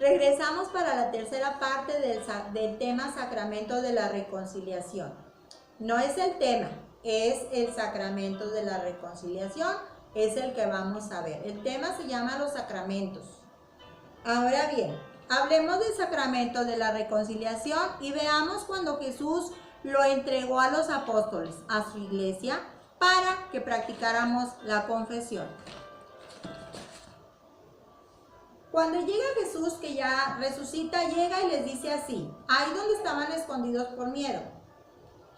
Regresamos para la tercera parte del tema sacramento de la reconciliación. No es el tema, es el sacramento de la reconciliación, es el que vamos a ver. El tema se llama los sacramentos. Ahora bien, hablemos del sacramento de la reconciliación y veamos cuando Jesús lo entregó a los apóstoles, a su iglesia, para que practicáramos la confesión. Cuando llega Jesús, que ya resucita, llega y les dice así: ahí donde estaban escondidos por miedo.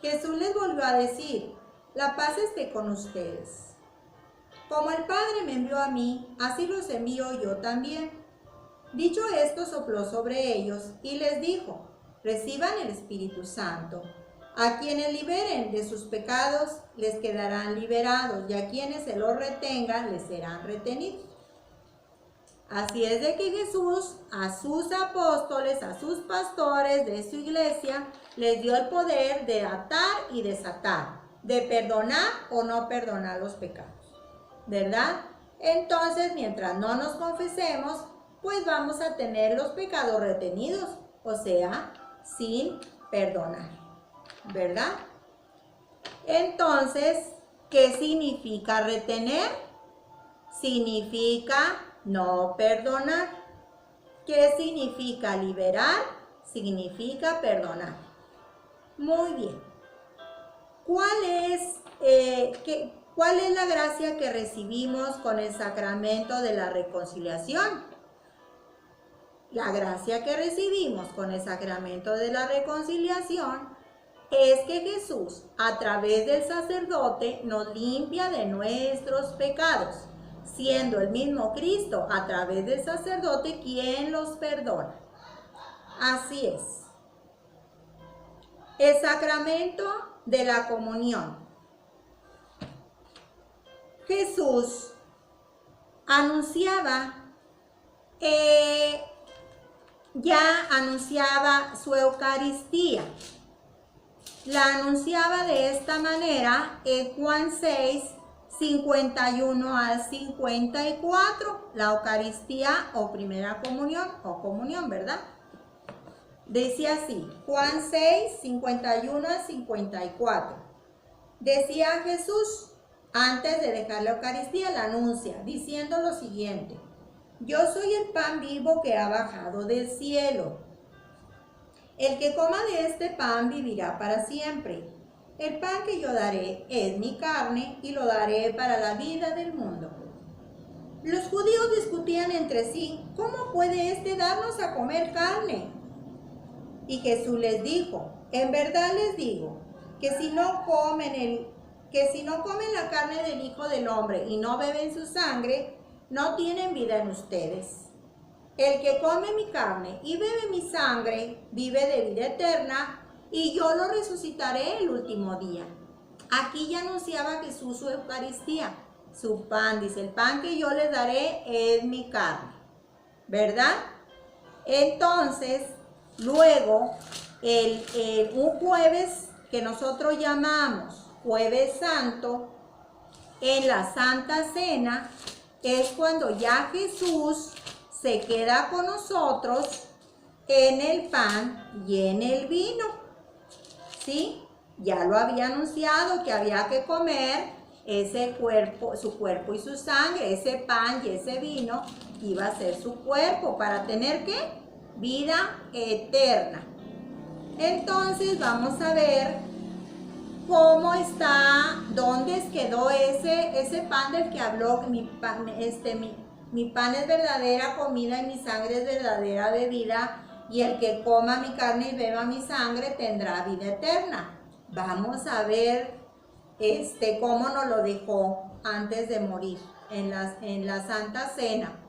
Jesús les volvió a decir: la paz esté con ustedes. Como el Padre me envió a mí, así los envío yo también. Dicho esto, sopló sobre ellos y les dijo: reciban el Espíritu Santo. A quienes liberen de sus pecados, les quedarán liberados, y a quienes se los retengan, les serán retenidos. Así es de que Jesús a sus apóstoles, a sus pastores de su iglesia, les dio el poder de atar y desatar, de perdonar o no perdonar los pecados, ¿verdad? Entonces, mientras no nos confesemos, pues vamos a tener los pecados retenidos, o sea, sin perdonar, ¿verdad? Entonces, ¿qué significa retener? Significa no perdonar. ¿Qué significa liberar? Significa perdonar. Muy bien. ¿Cuál es la gracia que recibimos con el sacramento de la reconciliación? La gracia que recibimos con el sacramento de la reconciliación es que Jesús, a través del sacerdote, nos limpia de nuestros pecados, siendo el mismo Cristo, a través del sacerdote, quien los perdona. Así es. El sacramento de la comunión. Jesús anunciaba su Eucaristía. La anunciaba de esta manera en Juan 6, 51 al 54, la Eucaristía o primera comunión, ¿verdad? Decía así, Juan 6, 51 al 54. Decía Jesús, antes de dejar la Eucaristía, la anuncia, diciendo lo siguiente: yo soy el pan vivo que ha bajado del cielo. El que coma de este pan vivirá para siempre. El pan que yo daré es mi carne y lo daré para la vida del mundo. Los judíos discutían entre sí: ¿cómo puede éste darnos a comer carne? Y Jesús les dijo: en verdad les digo que si no comen la carne del Hijo del Hombre y no beben su sangre, no tienen vida en ustedes. El que come mi carne y bebe mi sangre vive de vida eterna, y yo lo resucitaré el último día. Aquí ya anunciaba Jesús su Eucaristía, su pan. Dice: el pan que yo les daré es mi carne, ¿verdad? Entonces, luego, un jueves que nosotros llamamos Jueves Santo, en la Santa Cena, es cuando ya Jesús se queda con nosotros en el pan y en el vino, ¿sí? Ya lo había anunciado que había que comer ese cuerpo, su cuerpo y su sangre, ese pan y ese vino iba a ser su cuerpo para tener ¿qué? Vida eterna. Entonces vamos a ver cómo está, dónde quedó ese pan del que habló. Mi pan es verdadera comida y mi sangre es verdadera bebida, y el que coma mi carne y beba mi sangre tendrá vida eterna. Vamos a ver cómo nos lo dejó antes de morir en la Santa Cena.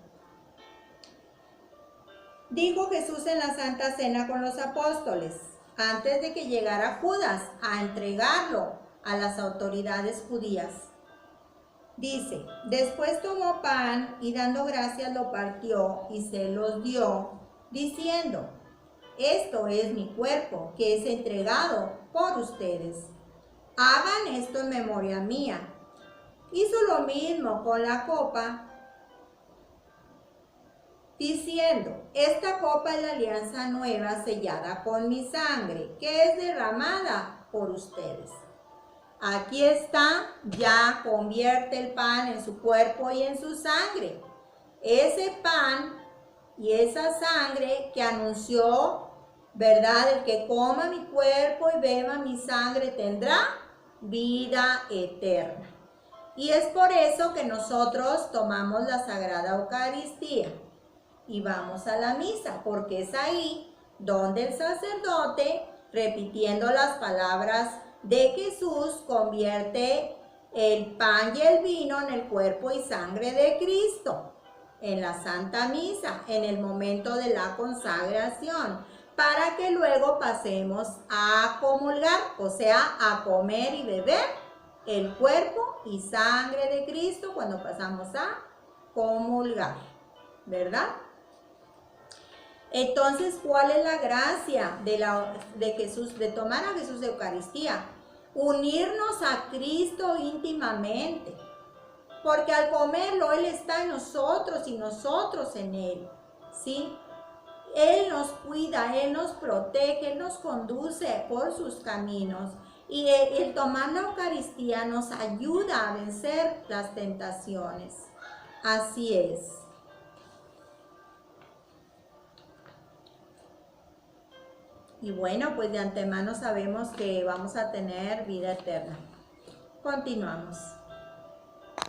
Dijo Jesús en la Santa Cena con los apóstoles, antes de que llegara Judas a entregarlo a las autoridades judías. Dice: después tomó pan y dando gracias lo partió y se los dio, diciendo: esto es mi cuerpo que es entregado por ustedes. Hagan esto en memoria mía. Hizo lo mismo con la copa, diciendo: esta copa es la alianza nueva sellada con mi sangre, que es derramada por ustedes. Aquí está, ya convierte el pan en su cuerpo y en su sangre. Ese pan y esa sangre que anunció, ¿verdad? El que coma mi cuerpo y beba mi sangre tendrá vida eterna. Y es por eso que nosotros tomamos la Sagrada Eucaristía y vamos a la misa, porque es ahí donde el sacerdote, repitiendo las palabras de Jesús, convierte el pan y el vino en el cuerpo y sangre de Cristo, en la Santa Misa, en el momento de la consagración, para que luego pasemos a comulgar, o sea, a comer y beber el cuerpo y sangre de Cristo cuando pasamos a comulgar, ¿verdad? Entonces, ¿cuál es la gracia de Jesús, de tomar a Jesús de Eucaristía? Unirnos a Cristo íntimamente, porque al comerlo Él está en nosotros y nosotros en Él, ¿sí? Él nos cuida, Él nos protege, Él nos conduce por sus caminos. Y el tomar la Eucaristía nos ayuda a vencer las tentaciones. Así es. Y bueno, pues de antemano sabemos que vamos a tener vida eterna. Continuamos.